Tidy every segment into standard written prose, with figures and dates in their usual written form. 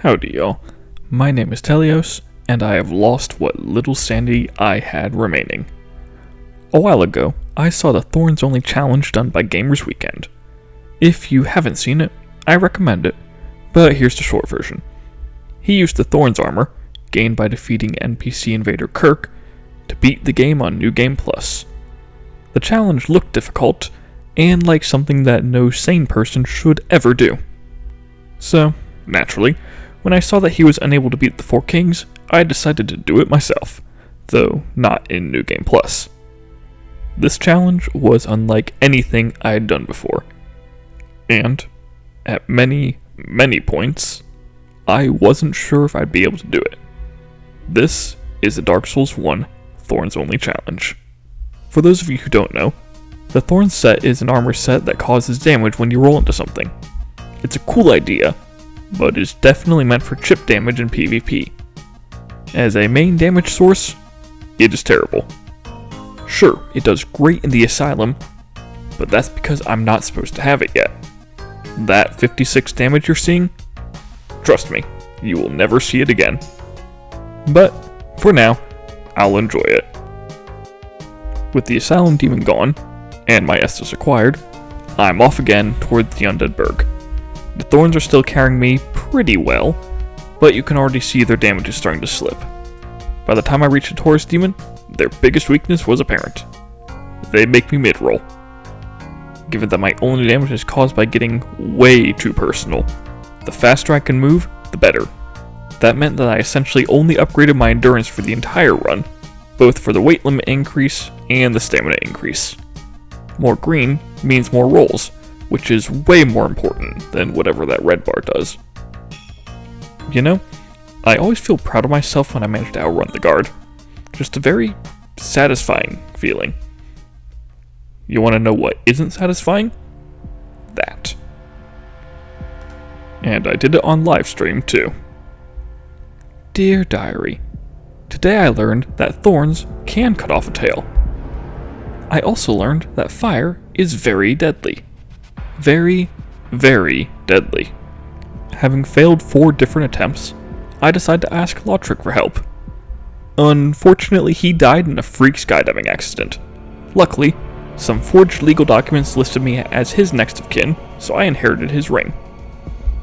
Howdy y'all, my name is Telios, and I have lost what little sanity I had remaining. A while ago, I saw the Thorns only challenge done by Gamers Weekend. If you haven't seen it, I recommend it, but here's the short version. He used the Thorns armor, gained by defeating NPC invader Kirk, to beat the game on New Game Plus. The challenge looked difficult, and like something that no sane person should ever do. So, naturally, when I saw that he was unable to beat the Four Kings, I decided to do it myself, though not in New Game Plus. This challenge was unlike anything I had done before, and at many points, I wasn't sure if I'd be able to do it. This is the Dark Souls 1 Thorns Only Challenge. For those of you who don't know, the Thorns set is an armor set that causes damage when you roll into something. It's a cool idea, but is definitely meant for chip damage in PvP. As a main damage source, it is terrible. Sure, it does great in the Asylum, but that's because I'm not supposed to have it yet. That 56 damage you're seeing? Trust me, you will never see it again. But, for now, I'll enjoy it. With the Asylum demon gone, and my Estus acquired, I'm off again toward the Undead Burg. The Thorns are still carrying me pretty well, but you can already see their damage is starting to slip. By the time I reach the Taurus demon, their biggest weakness was apparent. They make me mid-roll. Given that my only damage is caused by getting way too personal, the faster I can move, the better. That meant that I essentially only upgraded my endurance for the entire run, both for the weight limit increase and the stamina increase. More green means more rolls, which is way more important than whatever that red bar does. You know, I always feel proud of myself when I manage to outrun the guard. Just a very satisfying feeling. You want to know what isn't satisfying? That. And I did it on live stream too. Dear Diary, today I learned that thorns can cut off a tail. I also learned that fire is very deadly. Very deadly. Having failed 4 different attempts, I decided to ask Lautrick for help. Unfortunately, he died in a freak skydiving accident. Luckily, some forged legal documents listed me as his next of kin, so I inherited his ring.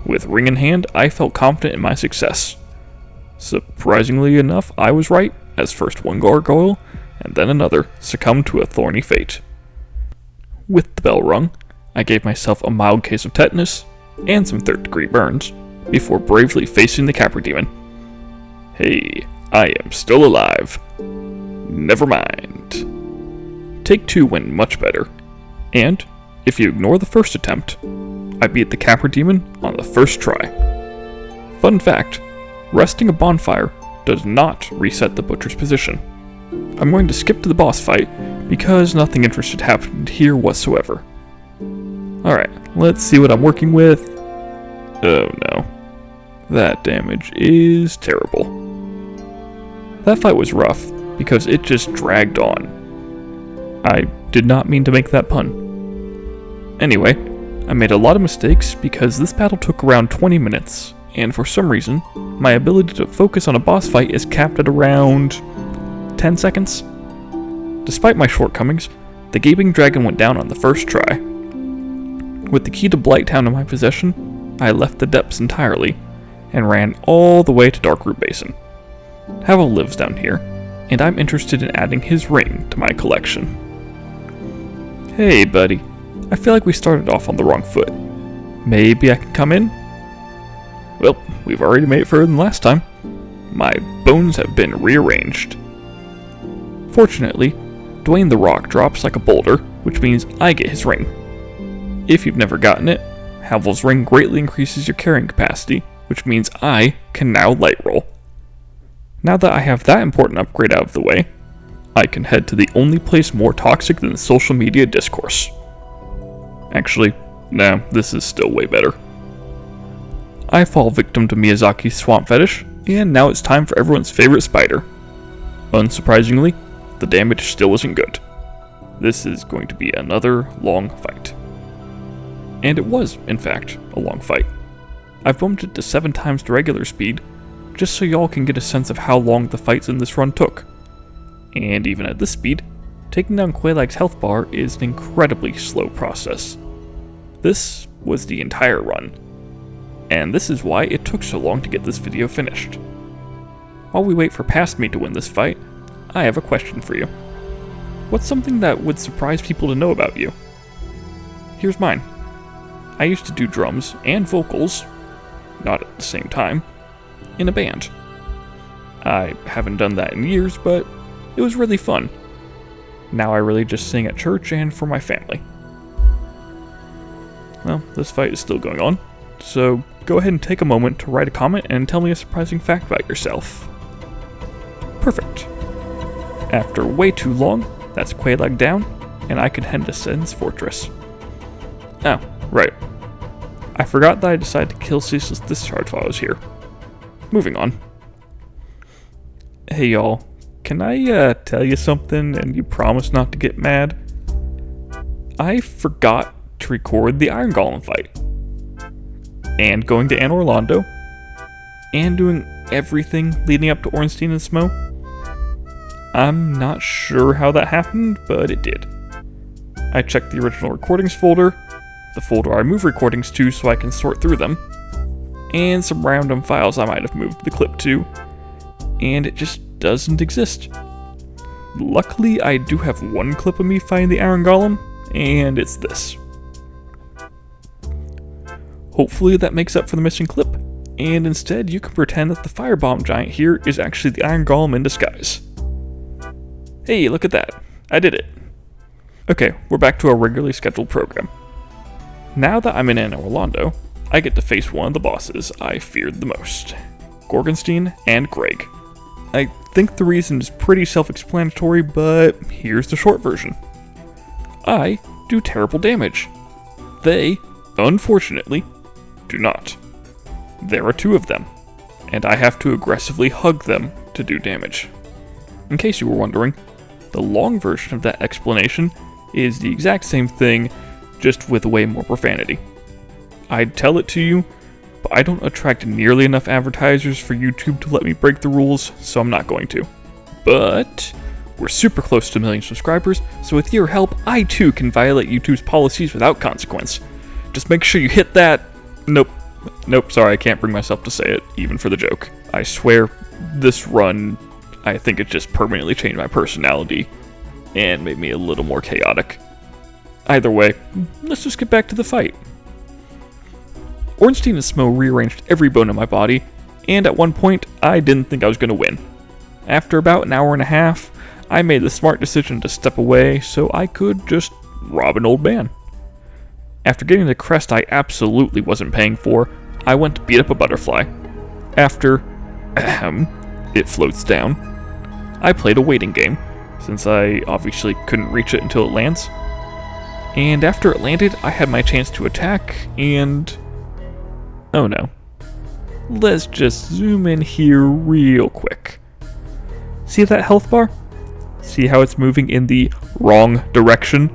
With ring in hand, I felt confident in my success. Surprisingly enough, I was right, as first one gargoyle, and then another, succumbed to a thorny fate. With the bell rung, I gave myself a mild case of tetanus, and some 3rd-degree burns, before bravely facing the Capra Demon. Hey, I am still alive. Never mind. Take 2 went much better, and, if you ignore the first attempt, I beat the Capra Demon on the first try. Fun fact, resting a bonfire does not reset the Butcher's position. I'm going to skip to the boss fight, because nothing interesting happened here whatsoever. Alright, let's see what I'm working with. Oh no. That damage is terrible. That fight was rough, because it just dragged on. I did not mean to make that pun. Anyway, I made a lot of mistakes because this battle took around 20 minutes, and for some reason, my ability to focus on a boss fight is capped at around 10 seconds. Despite my shortcomings, the Gaping Dragon went down on the first try. With the key to Blighttown in my possession, I left the depths entirely, and ran all the way to Darkroot Basin. Havel lives down here, and I'm interested in adding his ring to my collection. Hey buddy, I feel like we started off on the wrong foot. Maybe I can come in? Well, we've already made it further than last time. My bones have been rearranged. Fortunately, Dwayne the Rock drops like a boulder, which means I get his ring. If you've never gotten it, Havel's ring greatly increases your carrying capacity, which means I can now light roll. Now that I have that important upgrade out of the way, I can head to the only place more toxic than social media discourse. Actually, no, this is still way better. I fall victim to Miyazaki's swamp fetish, and now it's time for everyone's favorite spider. Unsurprisingly, the damage still isn't good. This is going to be another long fight. And it was, in fact, a long fight. I've bumped it to 7 times the regular speed, just so y'all can get a sense of how long the fights in this run took. And even at this speed, taking down Quaylag's health bar is an incredibly slow process. This was the entire run, and this is why it took so long to get this video finished. While we wait for Past Me to win this fight, I have a question for you. What's something that would surprise people to know about you? Here's mine. I used to do drums and vocals, not at the same time, in a band. I haven't done that in years, but it was really fun. Now I really just sing at church and for my family. Well, this fight is still going on, so go ahead and take a moment to write a comment and tell me a surprising fact about yourself. Perfect. After way too long, that's Quaylag down, and I can head to Sen's fortress. Oh, right. I forgot that I decided to kill Ceaseless Discharge while I was here. Moving on. Hey y'all, can I tell you something and you promise not to get mad? I forgot to record the Iron Golem fight. And going to Anne Orlando. And doing everything leading up to Ornstein and Smo. I'm not sure how that happened, but it did. I checked the original recordings folder, the folder I move recordings to so I can sort through them, and some random files I might have moved the clip to, and it just doesn't exist. Luckily, I do have one clip of me fighting the Iron Golem, and it's this. Hopefully that makes up for the missing clip, and instead you can pretend that the Firebomb Giant here is actually the Iron Golem in disguise. Hey, look at that. I did it. Okay, we're back to our regularly scheduled program. Now that I'm in Anne Orlando, I get to face one of the bosses I feared the most. Gorgonstein and Greg. I think the reason is pretty self-explanatory, but here's the short version. I do terrible damage. They, unfortunately, do not. There are 2 of them, and I have to aggressively hug them to do damage. In case you were wondering, the long version of that explanation is the exact same thing, just with way more profanity. I'd tell it to you, but I don't attract nearly enough advertisers for YouTube to let me break the rules, so I'm not going to. But we're super close to 1 million subscribers, so with your help, I too can violate YouTube's policies without consequence. Just make sure you hit that... Nope, sorry, I can't bring myself to say it, even for the joke. I swear, this run, I think it just permanently changed my personality and made me a little more chaotic. Either way, let's just get back to the fight. Ornstein and Smo rearranged every bone in my body, and at one point, I didn't think I was going to win. After about an hour and a half, I made the smart decision to step away so I could just rob an old man. After getting the crest I absolutely wasn't paying for, I went to beat up a butterfly. After, it floats down, I played a waiting game, since I obviously couldn't reach it until it lands. And after it landed, I had my chance to attack, and... oh no. Let's just zoom in here real quick. See that health bar? See how it's moving in the wrong direction?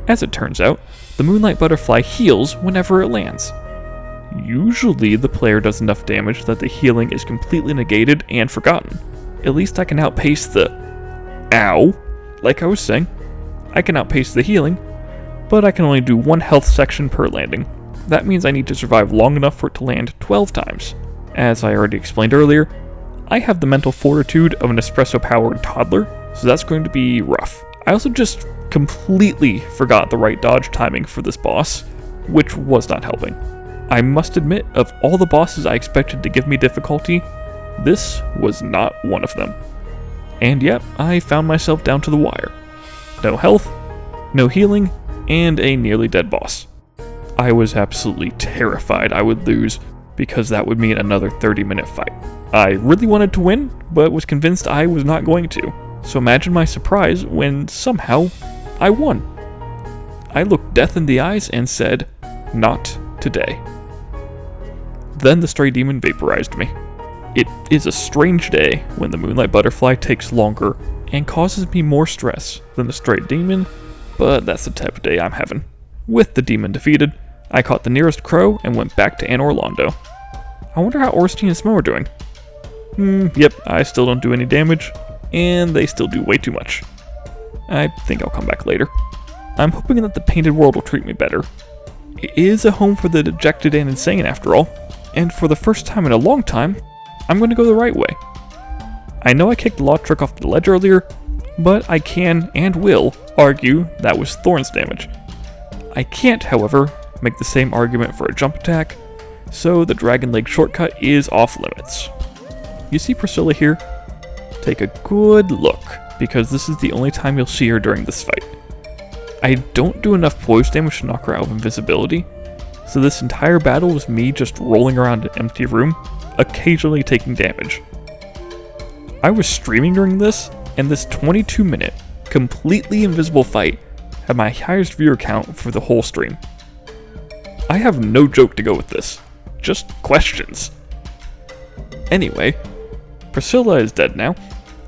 As it turns out, the Moonlight Butterfly heals whenever it lands. Usually the player does enough damage that the healing is completely negated and forgotten. At least I can outpace the... ow! Like I was saying, I can outpace the healing, but I can only do 1 health section per landing. That means I need to survive long enough for it to land 12 times. As I already explained earlier, I have the mental fortitude of an espresso-powered toddler, so that's going to be rough. I also just completely forgot the right dodge timing for this boss, which was not helping. I must admit, of all the bosses I expected to give me difficulty, this was not one of them. And yet, I found myself down to the wire. No health, no healing, and a nearly dead boss. I was absolutely terrified I would lose, because that would mean another 30-minute fight. I really wanted to win, but was convinced I was not going to. So imagine my surprise when somehow I won. I looked death in the eyes and said, "Not today." Then the stray demon vaporized me. It is a strange day when the Moonlight Butterfly takes longer and causes me more stress than the stray demon, but that's the type of day I'm having. With the demon defeated, I caught the nearest crow and went back to Anne Orlando. I wonder how Ornstein and Smo are doing. Yep, I still don't do any damage, and they still do way too much. I think I'll come back later. I'm hoping that the Painted World will treat me better. It is a home for the dejected and insane after all, and for the first time in a long time, I'm going to go the right way. I know I kicked the law trick off the ledge earlier, but I can and will argue that was Thorns damage. I can't, however, make the same argument for a jump attack, so the Dragon Leg shortcut is off limits. You see Priscilla here? Take a good look, because this is the only time you'll see her during this fight. I don't do enough poise damage to knock her out of invisibility, so this entire battle was me just rolling around an empty room, occasionally taking damage. I was streaming during this, and this 22-minute, completely invisible fight had my highest viewer count for the whole stream. I have no joke to go with this, just questions. Anyway, Priscilla is dead now,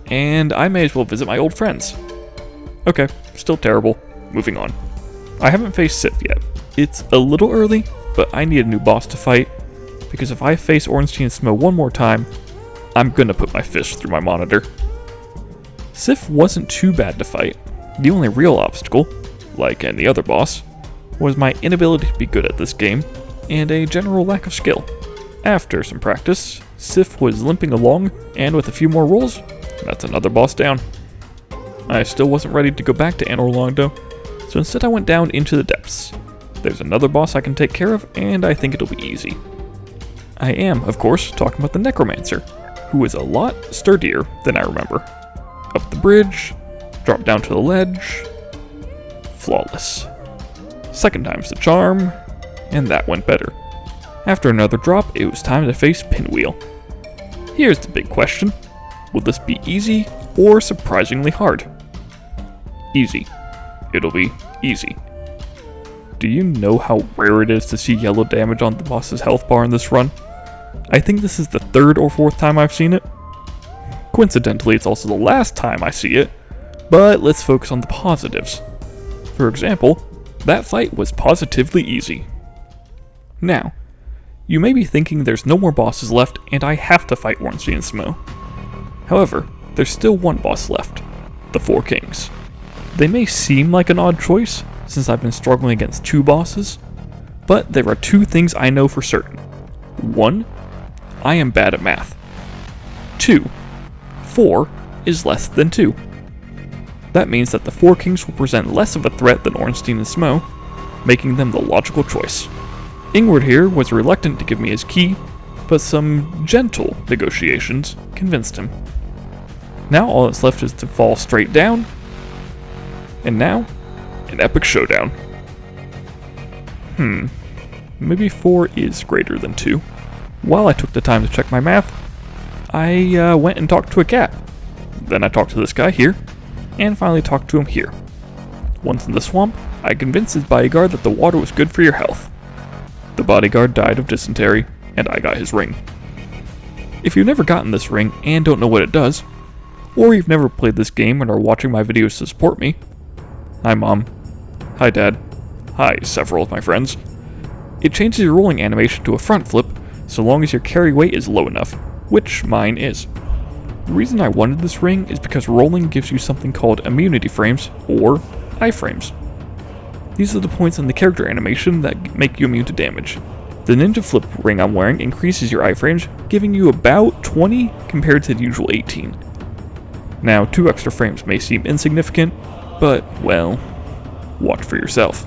and I may as well visit my old friends. Okay, still terrible. Moving on. I haven't faced Sif yet. It's a little early, but I need a new boss to fight, because if I face Ornstein and Smo one more time, I'm gonna put my fist through my monitor. Sif wasn't too bad to fight. The only real obstacle, like any other boss, was my inability to be good at this game, and a general lack of skill. After some practice, Sif was limping along, and with a few more rolls, that's another boss down. I still wasn't ready to go back to Anne Orlando, so instead I went down into the depths. There's another boss I can take care of, and I think it'll be easy. I am, of course, talking about the Necromancer, who is a lot sturdier than I remember. Up the bridge, drop down to the ledge, flawless. Second time's the charm, and that went better. After another drop, it was time to face Pinwheel. Here's the big question. Will this be easy or surprisingly hard? Easy. It'll be easy. Do you know how rare it is to see yellow damage on the boss's health bar in this run? I think this is the third or fourth time I've seen it. Coincidentally, it's also the last time I see it, but let's focus on the positives. For example, that fight was positively easy. Now, you may be thinking there's no more bosses left and I have to fight Ornstein and Smo. However, there's still one boss left, the Four Kings. They may seem like an odd choice, since I've been struggling against two bosses, but there are two things I know for certain. 1, I am bad at math. 2, 4 is less than 2. That means that the Four Kings will present less of a threat than Ornstein and Smo, making them the logical choice. Ingward here was reluctant to give me his key, but some gentle negotiations convinced him. Now all that's left is to fall straight down, and now, an epic showdown. Maybe 4 is greater than 2. While I took the time to check my math, I went and talked to a cat. Then I talked to this guy here, and finally talked to him here. Once in the swamp, I convinced his bodyguard that the water was good for your health. The bodyguard died of dysentery, and I got his ring. If you've never gotten this ring and don't know what it does, or you've never played this game and are watching my videos to support me, hi Mom, hi Dad, hi several of my friends, it changes your rolling animation to a front flip so long as your carry weight is low enough, which mine is. The reason I wanted this ring is because rolling gives you something called immunity frames, or iframes. These are the points in the character animation that make you immune to damage. The Ninja Flip ring I'm wearing increases your iframes, giving you about 20 compared to the usual 18. Now, 2 extra frames may seem insignificant, but, well, watch for yourself.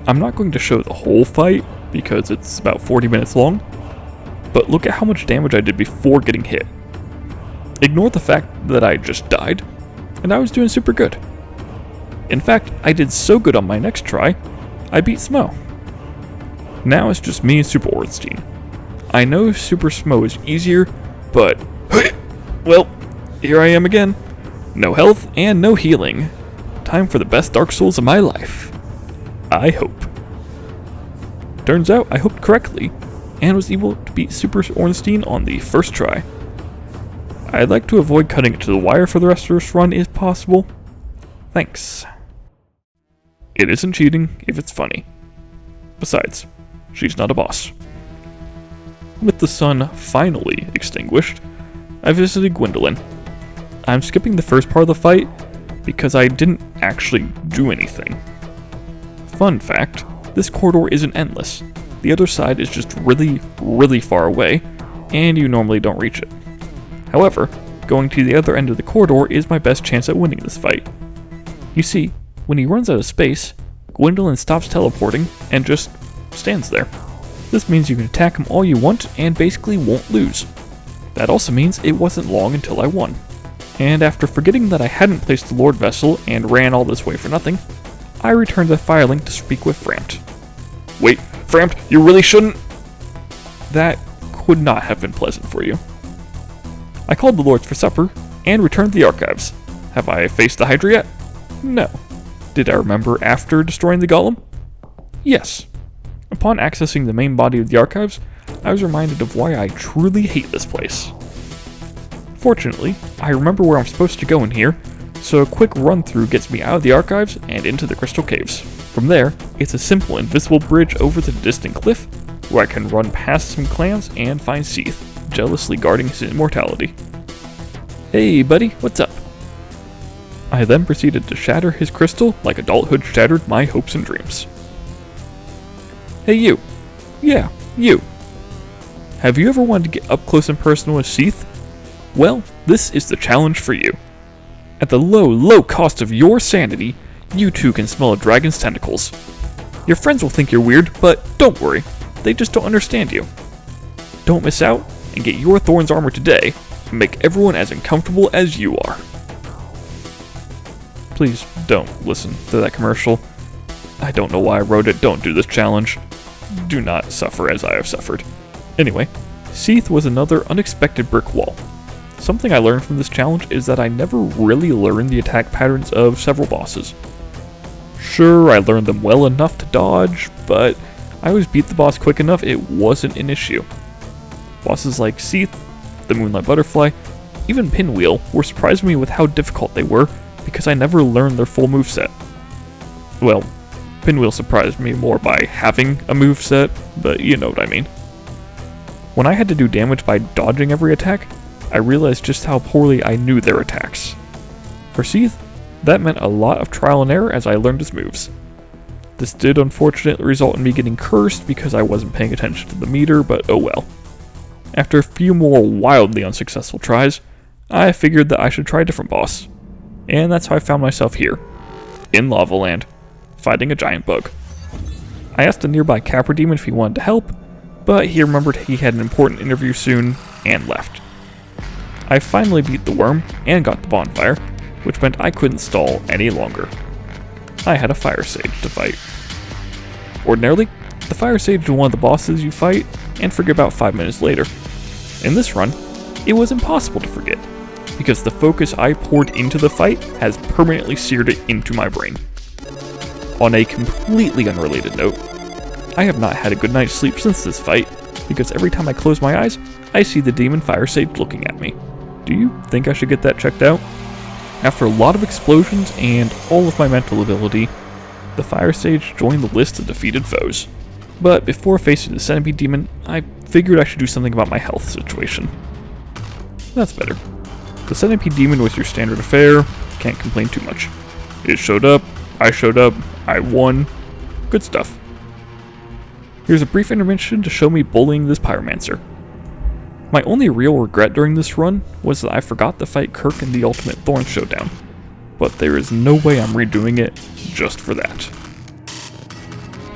I'm not going to show the whole fight, because it's about 40 minutes long, but look at how much damage I did before getting hit. Ignore the fact that I just died, and I was doing super good. In fact, I did so good on my next try, I beat Smo. Now it's just me and Super Ornstein. I know Super Smo is easier, but... well, here I am again. No health and no healing. Time for the best Dark Souls of my life. I hope. Turns out I hoped correctly, and was able to beat Super Ornstein on the first try. I'd like to avoid cutting it to the wire for the rest of this run if possible. Thanks. It isn't cheating if it's funny. Besides, she's not a boss. With the sun finally extinguished, I visited Gwendolyn. I'm skipping the first part of the fight because I didn't actually do anything. Fun fact, this corridor isn't endless. The other side is just really, really far away, and you normally don't reach it. However, going to the other end of the corridor is my best chance at winning this fight. You see, when he runs out of space, Gwendolyn stops teleporting and just stands there. This means you can attack him all you want and basically won't lose. That also means it wasn't long until I won. And after forgetting that I hadn't placed the Lord Vessel and ran all this way for nothing, I returned to the Firelink to speak with Frampt. Wait, Frampt, you really shouldn't? That could not have been pleasant for you. I called the Lords for supper and returned to the archives. Have I faced the Hydra yet? No. Did I remember after destroying the Golem? Yes. Upon accessing the main body of the archives, I was reminded of why I truly hate this place. Fortunately, I remember where I'm supposed to go in here, so a quick run-through gets me out of the archives and into the Crystal Caves. From there, it's a simple invisible bridge over the distant cliff, where I can run past some clans and find Seath, jealously guarding his immortality. Hey buddy, what's up? I then proceeded to shatter his crystal like adulthood shattered my hopes and dreams. Hey you. Yeah, you. Have you ever wanted to get up close and personal with Seath? Well, this is the challenge for you. At the low cost of your sanity, you too can smell a dragon's tentacles. Your friends will think you're weird, but don't worry, they just don't understand you. Don't miss out, and get your Thorns armor today, and make everyone as uncomfortable as you are. Please don't listen to that commercial. I don't know why I wrote it, don't do this challenge. Do not suffer as I have suffered. Anyway, Seath was another unexpected brick wall. Something I learned from this challenge is that I never really learned the attack patterns of several bosses. Sure, I learned them well enough to dodge, but I always beat the boss quick enough it wasn't an issue. Bosses like Seath, the Moonlight Butterfly, even Pinwheel were surprising me with how difficult they were because I never learned their full moveset. Well, Pinwheel surprised me more by having a moveset, but you know what I mean. When I had to do damage by dodging every attack, I realized just how poorly I knew their attacks. For Seath, that meant a lot of trial and error as I learned his moves. This did unfortunately result in me getting cursed because I wasn't paying attention to the meter, but oh well. After a few more wildly unsuccessful tries, I figured that I should try a different boss. And that's how I found myself here, in Lava Land, fighting a giant bug. I asked a nearby Capra Demon if he wanted to help, but he remembered he had an important interview soon and left. I finally beat the worm and got the bonfire, which meant I couldn't stall any longer. I had a Fire Sage to fight. Ordinarily, the Fire Sage is one of the bosses you fight and forget about 5 minutes later. In this run, it was impossible to forget, because the focus I poured into the fight has permanently seared it into my brain. On a completely unrelated note, I have not had a good night's sleep since this fight, because every time I close my eyes, I see the Demon Fire Sage looking at me. Do you think I should get that checked out? After a lot of explosions and all of my mental ability, the Fire Sage joined the list of defeated foes. But before facing the Centipede Demon, I figured I should do something about my health situation. That's better. The Centipede Demon was your standard affair, can't complain too much. It showed up, I won, good stuff. Here's a brief intervention to show me bullying this Pyromancer. My only real regret during this run was that I forgot to fight Kirk in the Ultimate Thorns Showdown, but there is no way I'm redoing it just for that.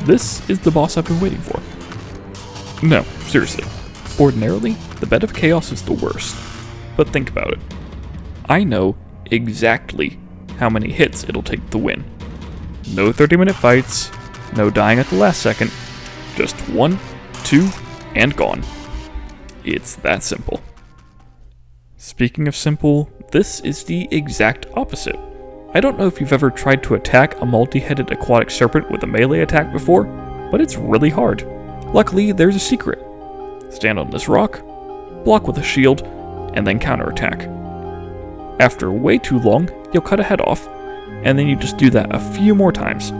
This is the boss I've been waiting for. No, seriously. Ordinarily, the Bed of Chaos is the worst, but think about it. I know exactly how many hits it'll take to win. No 30-minute fights, no dying at the last second, just 1, 2, and gone. It's that simple. Speaking of simple, this is the exact opposite. I don't know if you've ever tried to attack a multi-headed aquatic serpent with a melee attack before, but it's really hard. Luckily, there's a secret. Stand on this rock, block with a shield, and then counterattack. After way too long, you'll cut a head off, and then you just do that a few more times.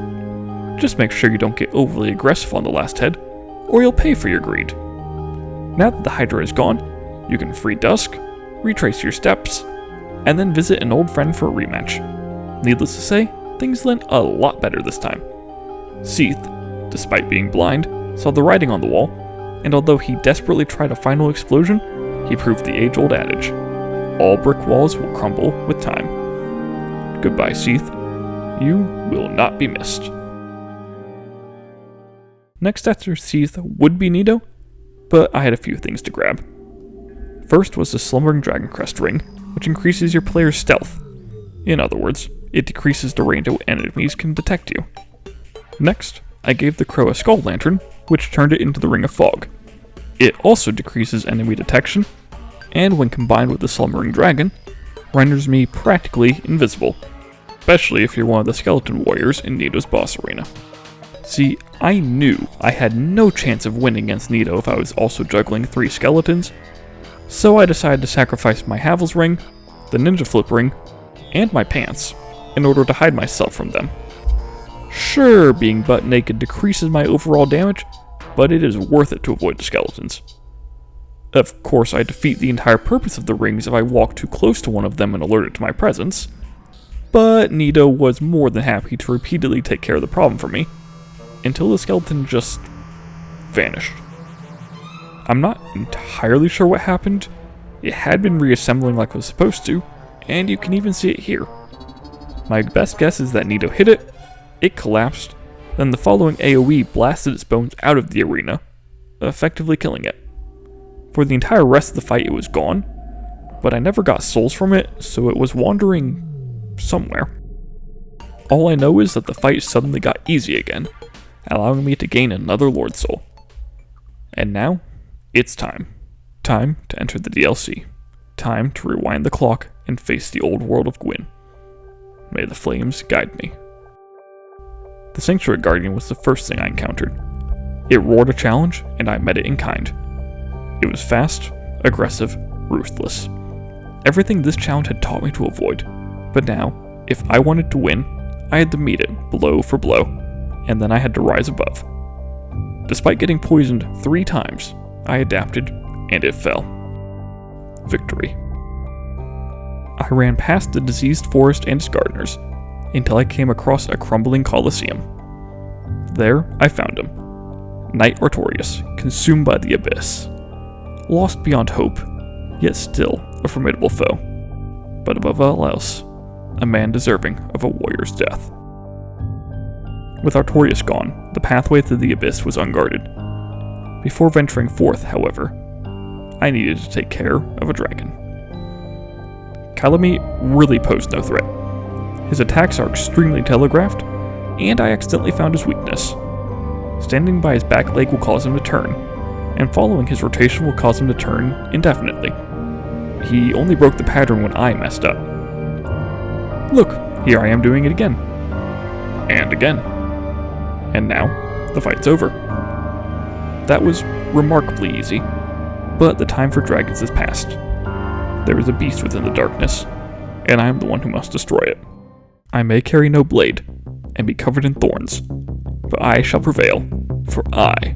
Just make sure you don't get overly aggressive on the last head, or you'll pay for your greed. Now that the Hydra is gone, you can free Dusk, retrace your steps, and then visit an old friend for a rematch. Needless to say, things went a lot better this time. Seath, despite being blind, saw the writing on the wall, and although he desperately tried a final explosion, he proved the age-old adage: all brick walls will crumble with time. Goodbye, Seath. You will not be missed. Next after Seath would be Nito, but I had a few things to grab. First was the Slumbering Dragon Crest ring, which increases your player's stealth. In other words, it decreases the range at enemies can detect you. Next, I gave the crow a skull lantern, which turned it into the Ring of Fog. It also decreases enemy detection, and when combined with the Slumbering Dragon, renders me practically invisible, especially if you're one of the skeleton warriors in Nito's boss arena. See, I knew I had no chance of winning against Nito if I was also juggling 3 skeletons, so I decided to sacrifice my Havel's ring, the Ninja Flip ring, and my pants in order to hide myself from them. Sure, being butt naked decreases my overall damage, but it is worth it to avoid the skeletons. Of course, I defeat the entire purpose of the rings if I walk too close to one of them and alert it to my presence, but Nito was more than happy to repeatedly take care of the problem for me, until the skeleton just vanished. I'm not entirely sure what happened. It had been reassembling like it was supposed to, and you can even see it here. My best guess is that Nito hit it, it collapsed, then the following AoE blasted its bones out of the arena, effectively killing it. For the entire rest of the fight it was gone, but I never got souls from it, so it was wandering somewhere. All I know is that the fight suddenly got easy again, allowing me to gain another Lord Soul. And now, it's time. Time to enter the DLC. Time to rewind the clock and face the old world of Gwyn. May the flames guide me. The Sanctuary Guardian was the first thing I encountered. It roared a challenge, and I met it in kind. It was fast, aggressive, ruthless. Everything this challenge had taught me to avoid. But now, if I wanted to win, I had to meet it blow for blow, and then I had to rise above. Despite getting poisoned 3 times, I adapted, and it fell. Victory. I ran past the diseased forest and its gardeners, until I came across a crumbling coliseum. There, I found him. Knight Artorias, consumed by the abyss. Lost beyond hope, yet still a formidable foe. But above all else, a man deserving of a warrior's death. With Artorias gone, the pathway to the abyss was unguarded. Before venturing forth, however, I needed to take care of a dragon. Kalami really posed no threat. His attacks are extremely telegraphed, and I accidentally found his weakness. Standing by his back leg will cause him to turn, and following his rotation will cause him to turn indefinitely. He only broke the pattern when I messed up. Look, here I am doing it again. And again. And now, the fight's over. That was remarkably easy, but the time for dragons has passed. There is a beast within the darkness, and I am the one who must destroy it. I may carry no blade, and be covered in thorns, but I shall prevail, for I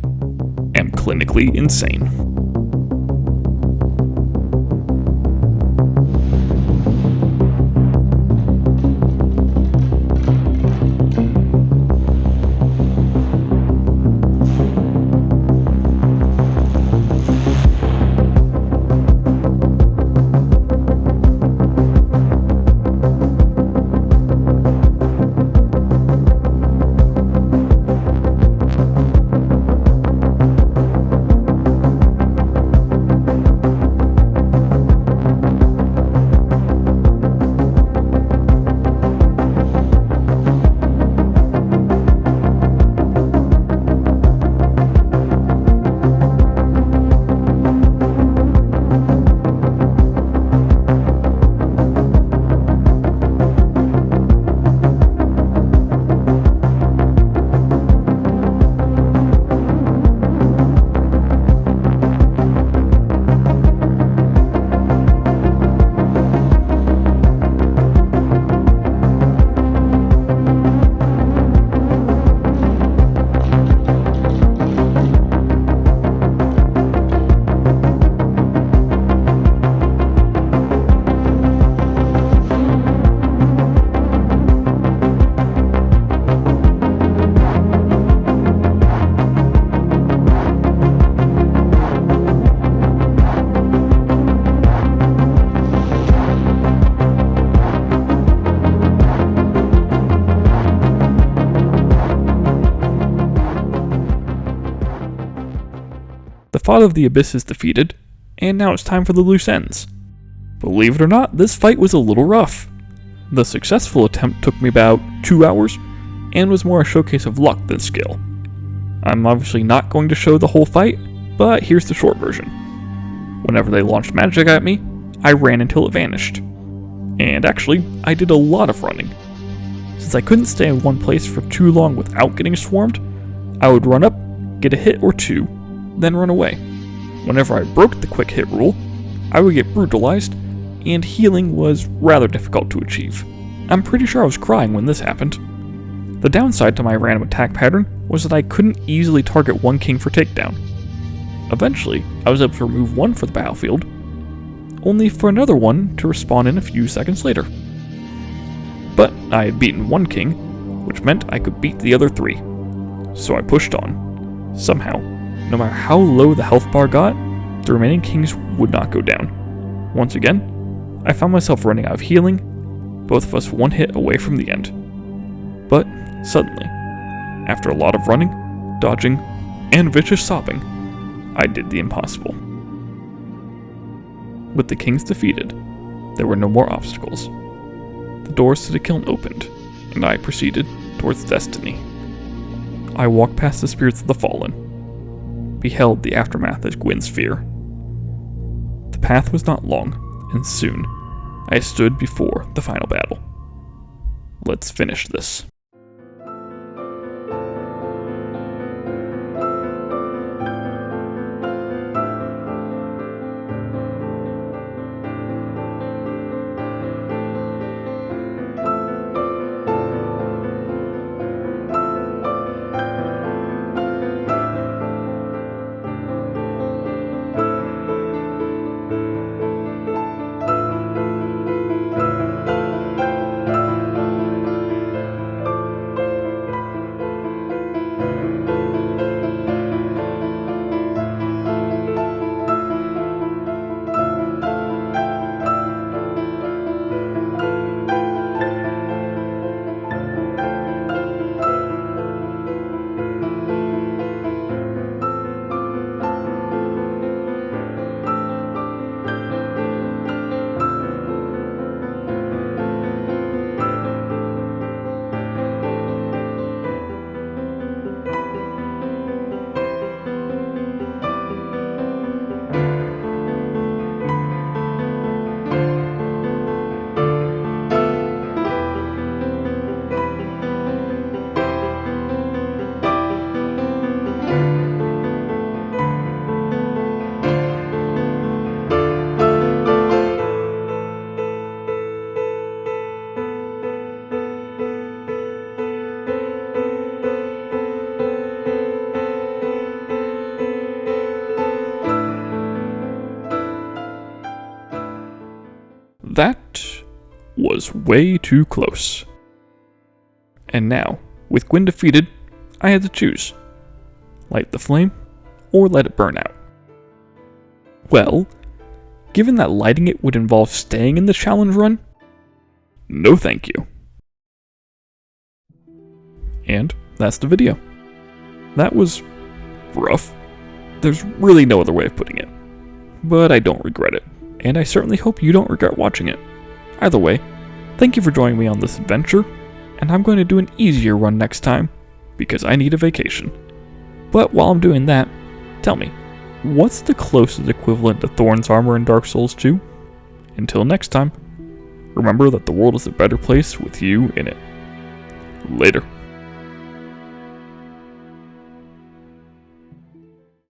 am clinically insane. Father of the Abyss is defeated, and now it's time for the loose ends. Believe it or not, this fight was a little rough. The successful attempt took me about 2 hours, and was more a showcase of luck than skill. I'm obviously not going to show the whole fight, but here's the short version. Whenever they launched magic at me, I ran until it vanished. And actually, I did a lot of running. Since I couldn't stay in one place for too long without getting swarmed, I would run up, get a hit or two, then run away. Whenever I broke the quick hit rule, I would get brutalized, and healing was rather difficult to achieve. I'm pretty sure I was crying when this happened. The downside to my random attack pattern was that I couldn't easily target one king for takedown. Eventually, I was able to remove one for the battlefield, only for another one to respawn in a few seconds later. But I had beaten one king, which meant I could beat the other 3. So I pushed on. Somehow, no matter how low the health bar got, the remaining kings would not go down. Once again, I found myself running out of healing, both of us one hit away from the end. But suddenly, after a lot of running, dodging, and vicious sobbing, I did the impossible. With the kings defeated, there were no more obstacles. The doors to the kiln opened, and I proceeded towards destiny. I walked past the spirits of the fallen, beheld the aftermath as Gwyn's fear. The path was not long, and soon I stood before the final battle. Let's finish this. That was way too close. And now, with Gwyn defeated, I had to choose. Light the flame, or let it burn out. Well, given that lighting it would involve staying in the challenge run, no thank you. And that's the video. That was rough. There's really no other way of putting it. But I don't regret it. And I certainly hope you don't regret watching it. Either way, thank you for joining me on this adventure, and I'm going to do an easier run next time, because I need a vacation. But while I'm doing that, tell me, what's the closest equivalent to Thorns armor in Dark Souls 2? Until next time, remember that the world is a better place with you in it. Later.